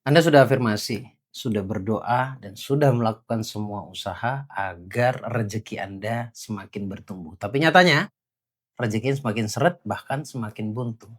Anda sudah afirmasi, sudah berdoa, dan sudah melakukan semua usaha agar rezeki Anda semakin bertumbuh. Tapi nyatanya, rezeki semakin seret, bahkan semakin buntu.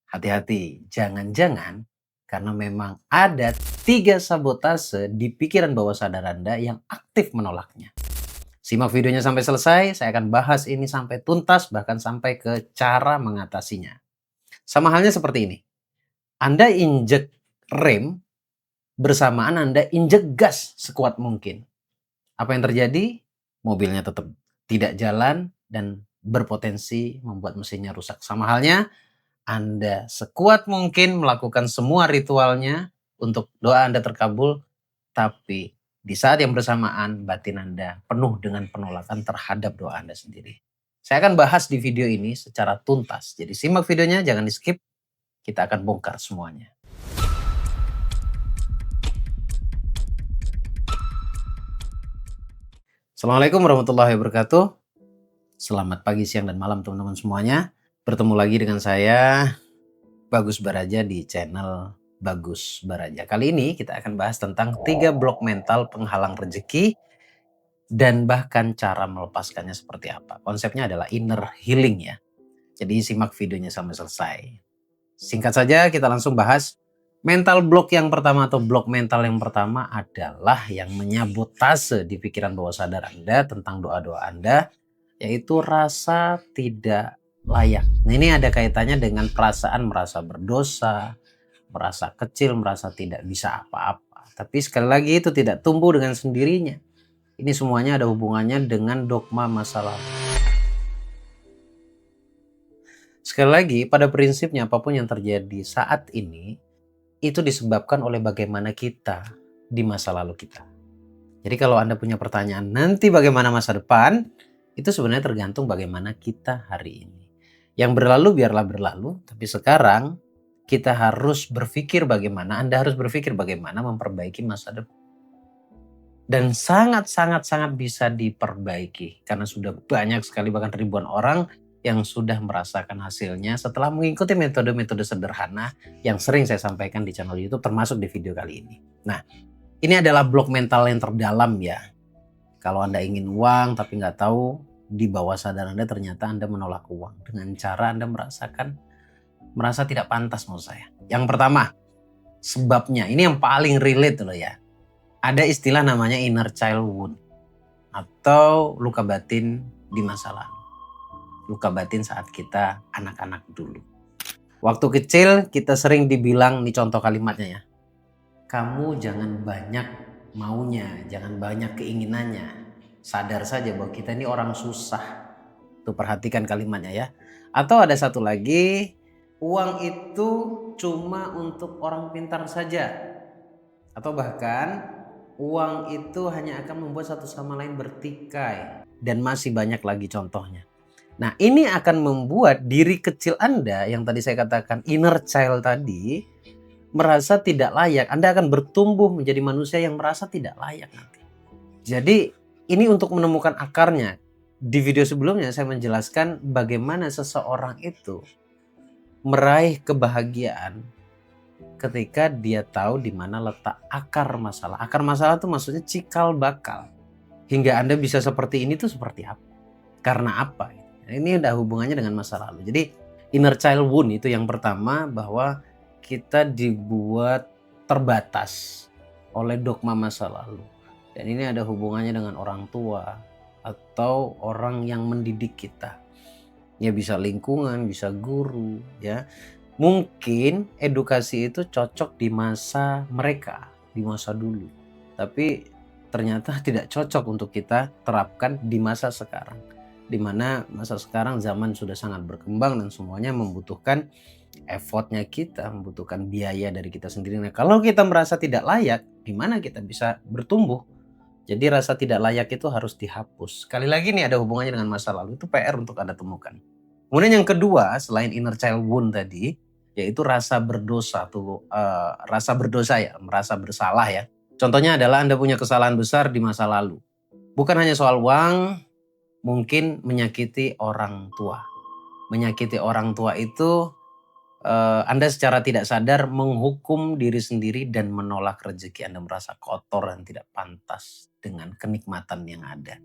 Hati-hati, jangan-jangan karena memang ada 3 sabotase di pikiran bawah sadar Anda yang aktif menolaknya. Simak videonya sampai selesai, saya akan bahas ini sampai tuntas, bahkan sampai ke cara mengatasinya. Sama halnya seperti ini, Anda injek rem, bersamaan Anda injek gas sekuat mungkin. Apa yang terjadi? Mobilnya tetap tidak jalan dan berpotensi membuat mesinnya rusak. Sama halnya, Anda sekuat mungkin melakukan semua ritualnya untuk doa Anda terkabul, tapi di saat yang bersamaan batin Anda penuh dengan penolakan terhadap doa Anda sendiri. Saya akan bahas di video ini secara tuntas. Jadi simak videonya, jangan di skip. Kita akan bongkar semuanya. Assalamualaikum warahmatullahi wabarakatuh. Selamat pagi, siang, dan malam teman-teman semuanya. Bertemu lagi dengan saya, Bagus Baraja, di channel Bagus Baraja. Kali ini kita akan bahas tentang 3 blok mental penghalang rezeki dan bahkan cara melepaskannya seperti apa. Konsepnya adalah inner healing ya. Jadi simak videonya sampai selesai. Singkat saja kita langsung bahas. Mental block yang pertama atau blok mental yang pertama adalah yang menyabotase di pikiran bawah sadar Anda tentang doa-doa Anda, yaitu rasa tidak layak. Nah, ini ada kaitannya dengan perasaan merasa berdosa, merasa kecil, merasa tidak bisa apa-apa. Tapi sekali lagi itu tidak tumbuh dengan sendirinya. Ini semuanya ada hubungannya dengan dogma masa lalu. Sekali lagi, pada prinsipnya apapun yang terjadi saat ini, itu disebabkan oleh bagaimana kita di masa lalu kita. Jadi kalau Anda punya pertanyaan, nanti bagaimana masa depan? Itu sebenarnya tergantung bagaimana kita hari ini. Yang berlalu biarlah berlalu, tapi sekarang kita harus berpikir bagaimana, Anda harus berpikir bagaimana memperbaiki masa depan. Dan sangat bisa diperbaiki, karena sudah banyak sekali, bahkan ribuan orang yang sudah merasakan hasilnya setelah mengikuti metode-metode sederhana yang sering saya sampaikan di channel YouTube, termasuk di video kali ini. Nah, ini adalah blok mental yang terdalam ya. Kalau Anda ingin uang tapi nggak tahu, di bawah sadar Anda ternyata Anda menolak uang dengan cara Anda merasa tidak pantas menurut saya. Yang pertama, sebabnya ini yang paling relate loh ya. Ada istilah namanya inner child wound atau luka batin di masa lalu. Luka batin saat kita anak-anak dulu. Waktu kecil kita sering dibilang, nih contoh kalimatnya ya, kamu jangan banyak maunya, jangan banyak keinginannya. Sadar saja bahwa kita ini orang susah. Tuh perhatikan kalimatnya ya. Atau ada satu lagi, uang itu cuma untuk orang pintar saja. Atau bahkan uang itu hanya akan membuat satu sama lain bertikai. Dan masih banyak lagi contohnya. Nah, ini akan membuat diri kecil Anda yang tadi saya katakan inner child tadi merasa tidak layak. Anda akan bertumbuh menjadi manusia yang merasa tidak layak nanti. Jadi ini untuk menemukan akarnya. Di video sebelumnya saya menjelaskan bagaimana seseorang itu meraih kebahagiaan ketika dia tahu di mana letak akar masalah. Akar masalah itu maksudnya cikal bakal. Hingga Anda bisa seperti ini tuh seperti apa? Karena apa? Ini udah hubungannya dengan masa lalu. Jadi inner child wound itu yang pertama, bahwa kita dibuat terbatas oleh dogma masa lalu. Dan ini ada hubungannya dengan orang tua atau orang yang mendidik kita. Ya bisa lingkungan, bisa guru ya. Mungkin edukasi itu cocok di masa mereka, di masa dulu. Tapi ternyata tidak cocok untuk kita terapkan di masa sekarang. Di mana masa sekarang zaman sudah sangat berkembang dan semuanya membutuhkan effortnya kita, membutuhkan biaya dari kita sendiri. Nah, kalau kita merasa tidak layak, gimana kita bisa bertumbuh? Jadi rasa tidak layak itu harus dihapus. Sekali lagi nih ada hubungannya dengan masa lalu, itu PR untuk Anda temukan. Kemudian yang kedua, selain inner child wound tadi, yaitu rasa berdosa rasa berdosa ya, merasa bersalah ya. Contohnya adalah Anda punya kesalahan besar di masa lalu. Bukan hanya soal uang, mungkin menyakiti orang tua. Menyakiti orang tua itu Anda secara tidak sadar menghukum diri sendiri dan menolak rezeki. Anda merasa kotor dan tidak pantas dengan kenikmatan yang ada,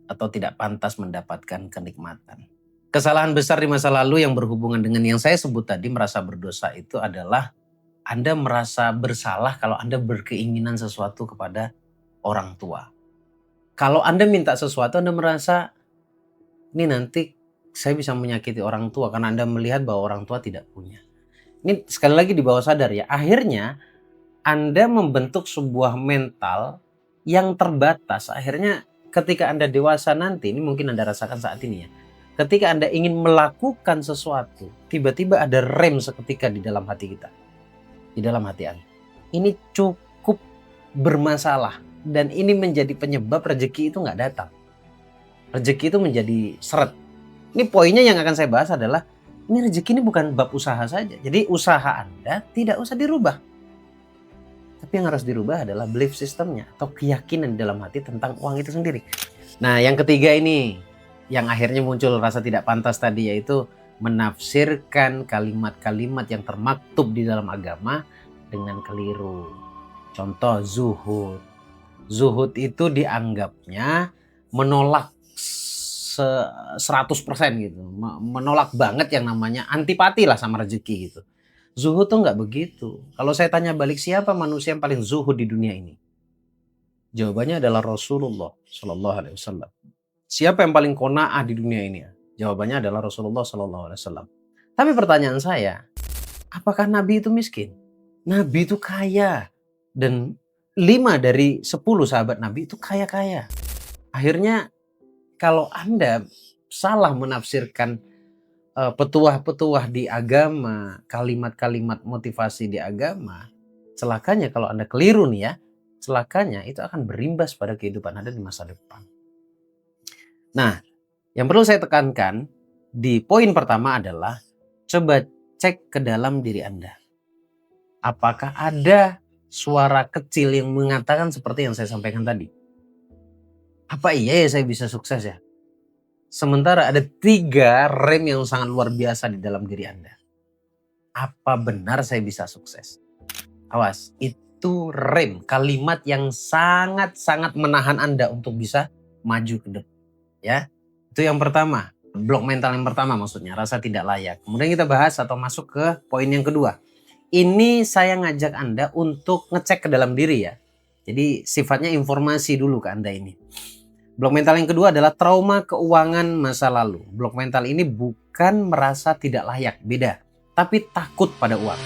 atau tidak pantas mendapatkan kenikmatan. Kesalahan besar di masa lalu yang berhubungan dengan yang saya sebut tadi, merasa berdosa, itu adalah Anda merasa bersalah kalau Anda berkeinginan sesuatu kepada orang tua. Kalau Anda minta sesuatu, Anda merasa ini nanti saya bisa menyakiti orang tua karena Anda melihat bahwa orang tua tidak punya. Ini sekali lagi di bawah sadar ya. Akhirnya Anda membentuk sebuah mental yang terbatas. Akhirnya ketika Anda dewasa nanti, ini mungkin Anda rasakan saat ini ya. Ketika Anda ingin melakukan sesuatu, tiba-tiba ada rem seketika di dalam hati kita. Di dalam hati Anda. Ini cukup bermasalah. Dan ini menjadi penyebab rezeki itu nggak datang. Rezeki itu menjadi seret. Ini poinnya yang akan saya bahas adalah, ini rezeki ini bukan bab usaha saja. Jadi usaha Anda tidak usah dirubah. Tapi yang harus dirubah adalah belief systemnya atau keyakinan di dalam hati tentang uang itu sendiri. Nah, yang ketiga ini, yang akhirnya muncul rasa tidak pantas tadi, yaitu menafsirkan kalimat-kalimat yang termaktub di dalam agama dengan keliru. Contoh zuhud. Zuhud itu dianggapnya menolak 100% gitu. Menolak banget yang namanya antipati lah sama rezeki gitu. Zuhud tuh nggak begitu. Kalau saya tanya balik, siapa manusia yang paling zuhud di dunia ini? Jawabannya adalah Rasulullah Sallallahu Alaihi Wasallam. Siapa yang paling qanaah di dunia ini? Jawabannya adalah Rasulullah Sallallahu Alaihi Wasallam. Tapi pertanyaan saya, apakah Nabi itu miskin? Nabi itu kaya. Dan 5 dari 10 sahabat Nabi itu kaya-kaya. Akhirnya kalau Anda salah menafsirkan petuah-petuah di agama, kalimat-kalimat motivasi di agama, celakanya kalau Anda keliru nih ya, celakanya itu akan berimbas pada kehidupan Anda di masa depan. Nah, yang perlu saya tekankan di poin pertama adalah, coba cek ke dalam diri Anda. Apakah ada suara kecil yang mengatakan seperti yang saya sampaikan tadi? Apa iya ya saya bisa sukses ya? Sementara ada 3 rem yang sangat luar biasa di dalam diri Anda. Apa benar saya bisa sukses? Awas, itu rem, kalimat yang sangat-sangat menahan Anda untuk bisa maju ke depan. Ya, itu yang pertama. Blok mental yang pertama maksudnya, rasa tidak layak. Kemudian kita bahas atau masuk ke poin yang kedua. Ini saya ngajak Anda untuk ngecek ke dalam diri ya. Jadi sifatnya informasi dulu ke Anda ini. Blok mental yang kedua adalah trauma keuangan masa lalu. Blok mental ini bukan merasa tidak layak, beda. Tapi takut pada uang.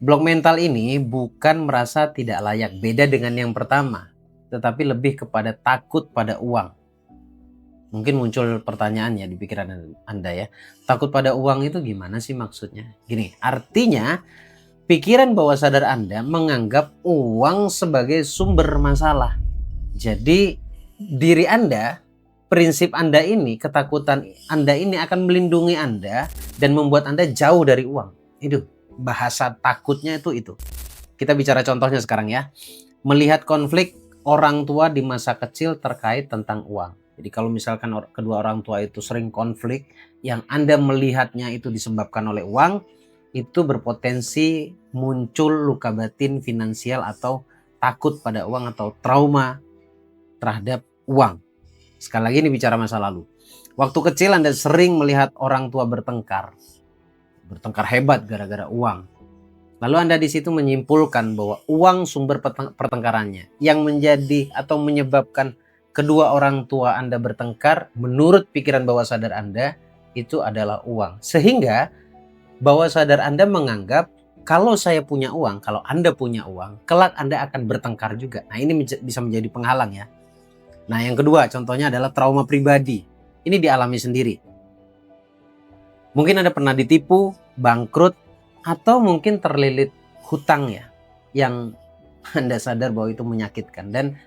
Blok mental ini bukan merasa tidak layak, beda dengan yang pertama. Tetapi lebih kepada takut pada uang. Mungkin muncul pertanyaan ya di pikiran Anda ya. Takut pada uang itu gimana sih maksudnya? Gini, artinya pikiran bawah sadar Anda menganggap uang sebagai sumber masalah. Jadi diri Anda, prinsip Anda ini, ketakutan Anda ini akan melindungi Anda dan membuat Anda jauh dari uang. Itu bahasa takutnya itu. Kita bicara contohnya sekarang ya. Melihat konflik orang tua di masa kecil terkait tentang uang. Jadi kalau misalkan kedua orang tua itu sering konflik, yang Anda melihatnya itu disebabkan oleh uang, itu berpotensi muncul luka batin finansial atau takut pada uang atau trauma terhadap uang. Sekali lagi ini bicara masa lalu. Waktu kecil Anda sering melihat orang tua bertengkar hebat gara-gara uang. Lalu Anda di situ menyimpulkan bahwa uang sumber pertengkarannya. Yang menjadi atau menyebabkan kedua orang tua Anda bertengkar, menurut pikiran bawah sadar Anda, itu adalah uang. Sehingga bawah sadar Anda menganggap kalau saya punya uang, kalau Anda punya uang, kelak Anda akan bertengkar juga. Nah, ini bisa menjadi penghalang ya. Nah, yang kedua contohnya adalah trauma pribadi. Ini dialami sendiri. Mungkin Anda pernah ditipu, bangkrut, atau mungkin terlilit hutang ya, yang Anda sadar bahwa itu menyakitkan. Dan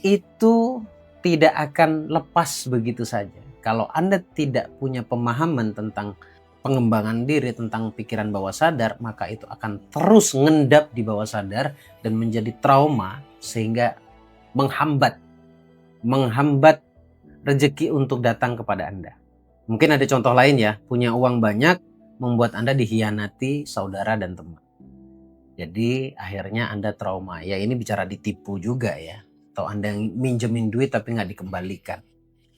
itu tidak akan lepas begitu saja. Kalau Anda tidak punya pemahaman tentang pengembangan diri, tentang pikiran bawah sadar, maka itu akan terus ngendap di bawah sadar dan menjadi trauma sehingga menghambat rezeki untuk datang kepada Anda. Mungkin ada contoh lain ya, punya uang banyak membuat Anda dikhianati saudara dan teman. Jadi akhirnya Anda trauma. Ya ini bicara ditipu juga ya. Atau Anda minjemin duit tapi nggak dikembalikan.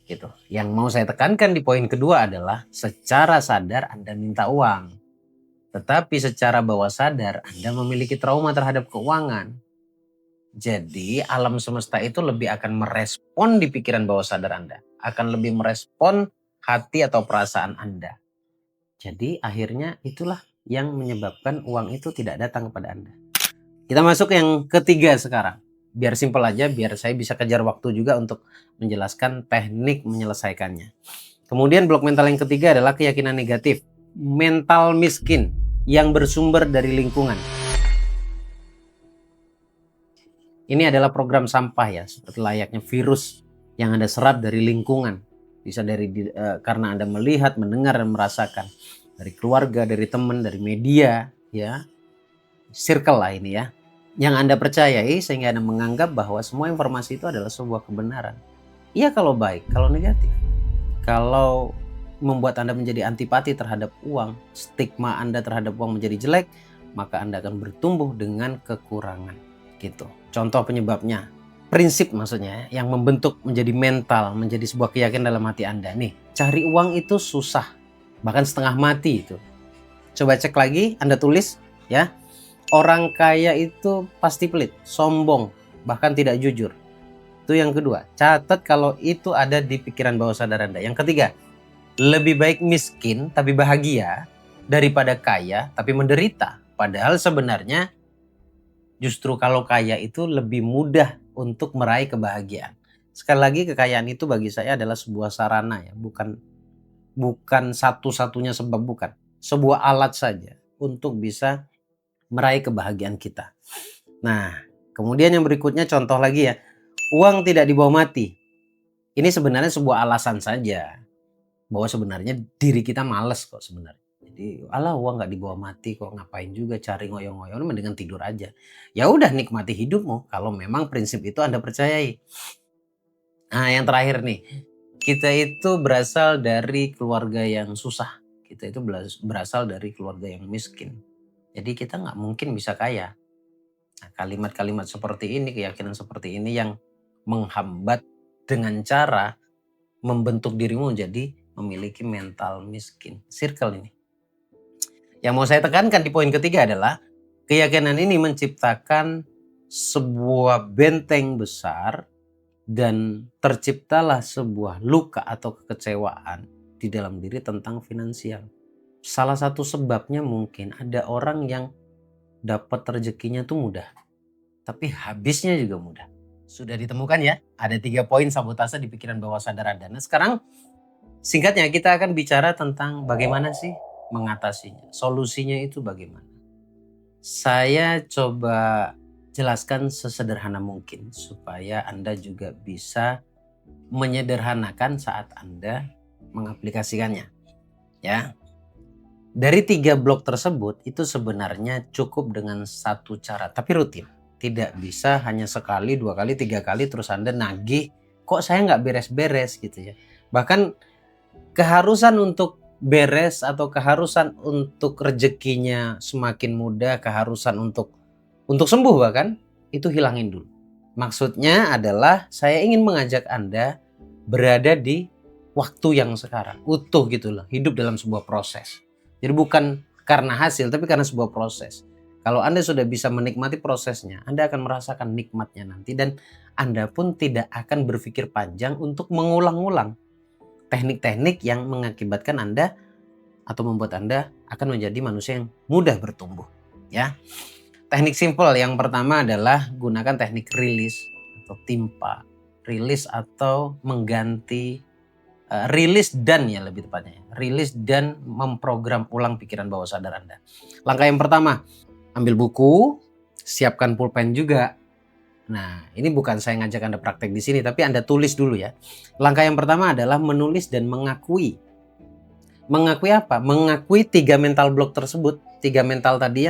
Gitu. Yang mau saya tekankan di poin kedua adalah secara sadar Anda minta uang. Tetapi secara bawah sadar Anda memiliki trauma terhadap keuangan. Jadi alam semesta itu lebih akan merespon di pikiran bawah sadar Anda. Akan lebih merespon hati atau perasaan Anda. Jadi akhirnya itulah yang menyebabkan uang itu tidak datang kepada Anda. Kita masuk yang ketiga sekarang. Biar simpel aja, biar saya bisa kejar waktu juga untuk menjelaskan teknik menyelesaikannya. Kemudian blok mental yang ketiga adalah keyakinan negatif. Mental miskin yang bersumber dari lingkungan. Ini adalah program sampah ya, seperti layaknya virus yang Anda serap dari lingkungan. Bisa karena Anda melihat, mendengar, dan merasakan. Dari keluarga, dari teman, dari media, ya. Circle lah ini ya. Yang Anda percayai sehingga Anda menganggap bahwa semua informasi itu adalah sebuah kebenaran. Iya kalau baik, kalau negatif. Kalau membuat Anda menjadi antipati terhadap uang, stigma Anda terhadap uang menjadi jelek, maka Anda akan bertumbuh dengan kekurangan. Gitu. Contoh penyebabnya, prinsip maksudnya yang membentuk menjadi mental, menjadi sebuah keyakinan dalam hati Anda. Nih, cari uang itu susah, bahkan setengah mati itu. Coba cek lagi, Anda tulis ya. Orang kaya itu pasti pelit, sombong, bahkan tidak jujur. Itu yang kedua. Catat kalau itu ada di pikiran bawah sadar Anda. Yang ketiga, lebih baik miskin tapi bahagia daripada kaya tapi menderita. Padahal sebenarnya justru kalau kaya itu lebih mudah untuk meraih kebahagiaan. Sekali lagi kekayaan itu bagi saya adalah sebuah sarana ya, bukan satu-satunya sebab, bukan. Sebuah alat saja untuk bisa meraih kebahagiaan kita. Nah, kemudian yang berikutnya contoh lagi ya. Uang tidak dibawa mati. Ini sebenarnya sebuah alasan saja. Bahwa sebenarnya diri kita males kok sebenarnya. Jadi, alah uang nggak dibawa mati kok, ngapain juga cari ngoyong-ngoyong, mendingan tidur aja. Ya udah nikmati hidupmu kalau memang prinsip itu Anda percayai. Nah, yang terakhir nih. Kita itu berasal dari keluarga yang susah. Kita itu berasal dari keluarga yang miskin. Jadi kita nggak mungkin bisa kaya. Nah, kalimat-kalimat seperti ini, keyakinan seperti ini yang menghambat dengan cara membentuk dirimu menjadi memiliki mental miskin. Circle ini. Yang mau saya tekankan di poin ketiga adalah keyakinan ini menciptakan sebuah benteng besar dan terciptalah sebuah luka atau kekecewaan di dalam diri tentang finansial. Salah satu sebabnya mungkin ada orang yang dapat rezekinya tuh mudah, tapi habisnya juga mudah. Sudah ditemukan ya, ada 3 poin sabotase di pikiran bawah sadar Anda. Nah sekarang singkatnya kita akan bicara tentang bagaimana sih mengatasinya. Solusinya itu bagaimana. Saya coba jelaskan sesederhana mungkin supaya Anda juga bisa menyederhanakan saat Anda mengaplikasikannya. Ya. Dari 3 blok tersebut itu sebenarnya cukup dengan satu cara, tapi rutin. Tidak bisa hanya sekali, 2 kali, 3 kali terus Anda nagih, kok saya nggak beres-beres gitu ya. Bahkan keharusan untuk beres atau keharusan untuk rezekinya semakin mudah, keharusan untuk sembuh bahkan, itu hilangin dulu. Maksudnya adalah saya ingin mengajak Anda berada di waktu yang sekarang, utuh gitu loh, hidup dalam sebuah proses. Jadi bukan karena hasil, tapi karena sebuah proses. Kalau Anda sudah bisa menikmati prosesnya, Anda akan merasakan nikmatnya nanti dan Anda pun tidak akan berpikir panjang untuk mengulang-ulang teknik-teknik yang mengakibatkan Anda atau membuat Anda akan menjadi manusia yang mudah bertumbuh. Ya, teknik simple yang pertama adalah gunakan teknik rilis atau timpa. Rilis atau mengganti rilis dan ya lebih tepatnya. Rilis dan memprogram ulang pikiran bawah sadar Anda. Langkah yang pertama, ambil buku, siapkan pulpen juga. Nah, ini bukan saya ngajak Anda praktek di sini, tapi Anda tulis dulu ya. Langkah yang pertama adalah menulis dan mengakui. Mengakui apa? Mengakui 3 mental block tersebut, 3 mental tadi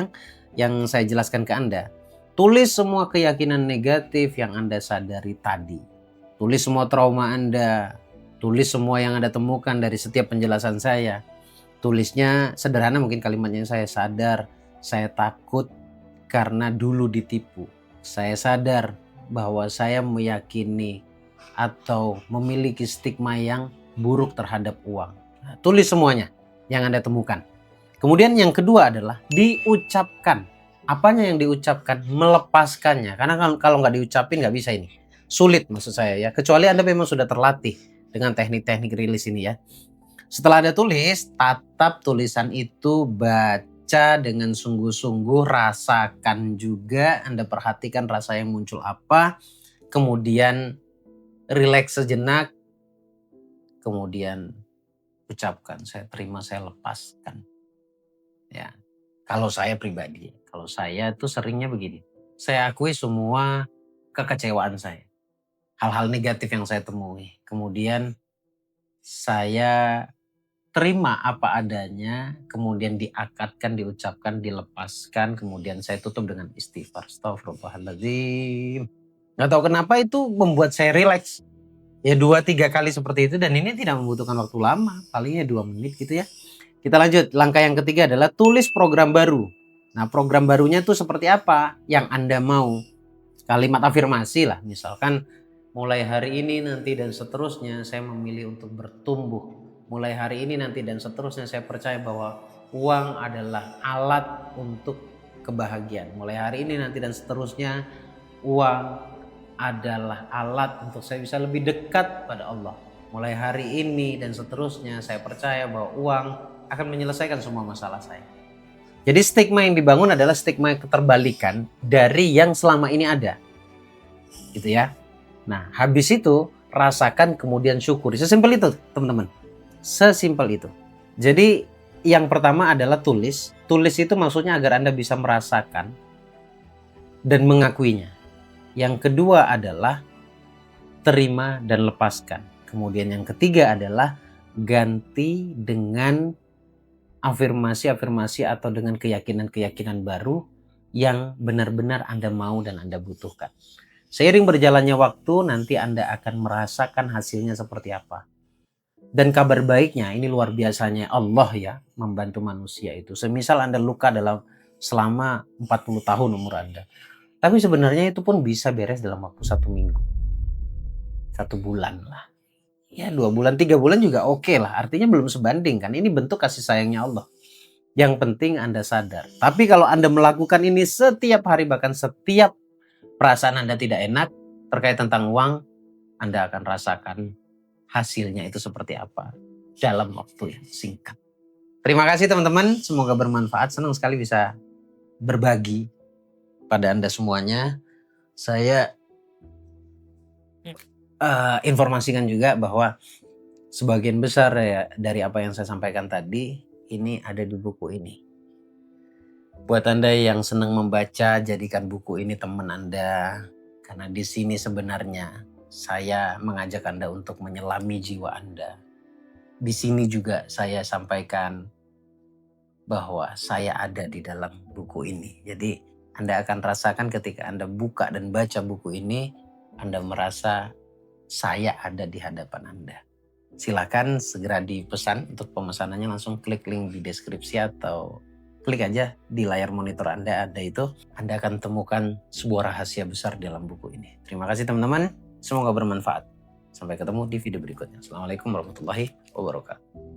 yang saya jelaskan ke Anda. Tulis semua keyakinan negatif yang Anda sadari tadi. Tulis semua trauma Anda. Tulis semua yang Anda temukan dari setiap penjelasan saya. Tulisnya sederhana mungkin kalimatnya, saya sadar, saya takut karena dulu ditipu. Saya sadar bahwa saya meyakini atau memiliki stigma yang buruk terhadap uang. Nah, tulis semuanya yang Anda temukan. Kemudian yang kedua adalah diucapkan. Apanya yang diucapkan? Melepaskannya. Karena kalau nggak diucapin nggak bisa ini. Sulit maksud saya ya. Kecuali Anda memang sudah terlatih dengan teknik-teknik rilis ini ya. Setelah Anda tulis, tatap tulisan itu, baca dengan sungguh-sungguh, rasakan juga, Anda perhatikan rasa yang muncul apa, kemudian rileks sejenak, kemudian ucapkan, saya terima, saya lepaskan. Ya, kalau saya pribadi, kalau saya tuh seringnya begini, saya akui semua kekecewaan saya, hal-hal negatif yang saya temui, kemudian saya terima apa adanya, kemudian diakatkan, diucapkan, dilepaskan, kemudian saya tutup dengan istighfar. Astagfirullahaladzim. Nggak tahu kenapa itu membuat saya rileks. Ya 2-3 kali seperti itu, dan ini tidak membutuhkan waktu lama, palingnya 2 menit gitu ya. Kita lanjut, langkah yang ketiga adalah tulis program baru. Nah, program barunya itu seperti apa yang Anda mau. Kalimat afirmasi lah, misalkan mulai hari ini, nanti, dan seterusnya saya memilih untuk bertumbuh. Mulai hari ini, nanti, dan seterusnya saya percaya bahwa uang adalah alat untuk kebahagiaan. Mulai hari ini, nanti, dan seterusnya uang adalah alat untuk saya bisa lebih dekat pada Allah. Mulai hari ini dan seterusnya saya percaya bahwa uang akan menyelesaikan semua masalah saya. Jadi stigma yang dibangun adalah stigma keterbalikan dari yang selama ini ada. Gitu ya. Nah, habis itu rasakan kemudian syukuri. Sesimpel itu, teman-teman. Sesimpel itu. Jadi yang pertama adalah tulis. Tulis itu maksudnya agar Anda bisa merasakan dan mengakuinya. Yang kedua adalah terima dan lepaskan. Kemudian yang ketiga adalah ganti dengan afirmasi-afirmasi atau dengan keyakinan-keyakinan baru yang benar-benar Anda mau dan Anda butuhkan. Seiring berjalannya waktu, nanti Anda akan merasakan hasilnya seperti apa. Dan kabar baiknya, ini luar biasanya Allah ya membantu manusia itu. Semisal Anda luka selama 40 tahun umur Anda. Tapi sebenarnya itu pun bisa beres dalam waktu 1 minggu. 1 bulan lah. Ya 2 bulan, 3 bulan juga oke lah. Artinya belum sebanding kan. Ini bentuk kasih sayangnya Allah. Yang penting Anda sadar. Tapi kalau Anda melakukan ini setiap hari, bahkan setiap perasaan Anda tidak enak terkait tentang uang, Anda akan rasakan hasilnya itu seperti apa dalam waktu yang singkat. Terima kasih teman-teman. Semoga bermanfaat. Senang sekali bisa berbagi pada Anda semuanya. Saya informasikan juga bahwa sebagian besar ya dari apa yang saya sampaikan tadi ini ada di buku ini. Buat Anda yang senang membaca, jadikan buku ini teman Anda, karena di sini sebenarnya saya mengajak Anda untuk menyelami jiwa Anda. Di sini juga saya sampaikan bahwa saya ada di dalam buku ini. Jadi Anda akan rasakan ketika Anda buka dan baca buku ini, Anda merasa saya ada di hadapan Anda. Silakan segera dipesan. Untuk pemesanannya langsung klik link di deskripsi atau klik aja di layar monitor Anda, ada itu. Anda akan temukan sebuah rahasia besar dalam buku ini. Terima kasih teman-teman. Semoga bermanfaat. Sampai ketemu di video berikutnya. Assalamualaikum warahmatullahi wabarakatuh.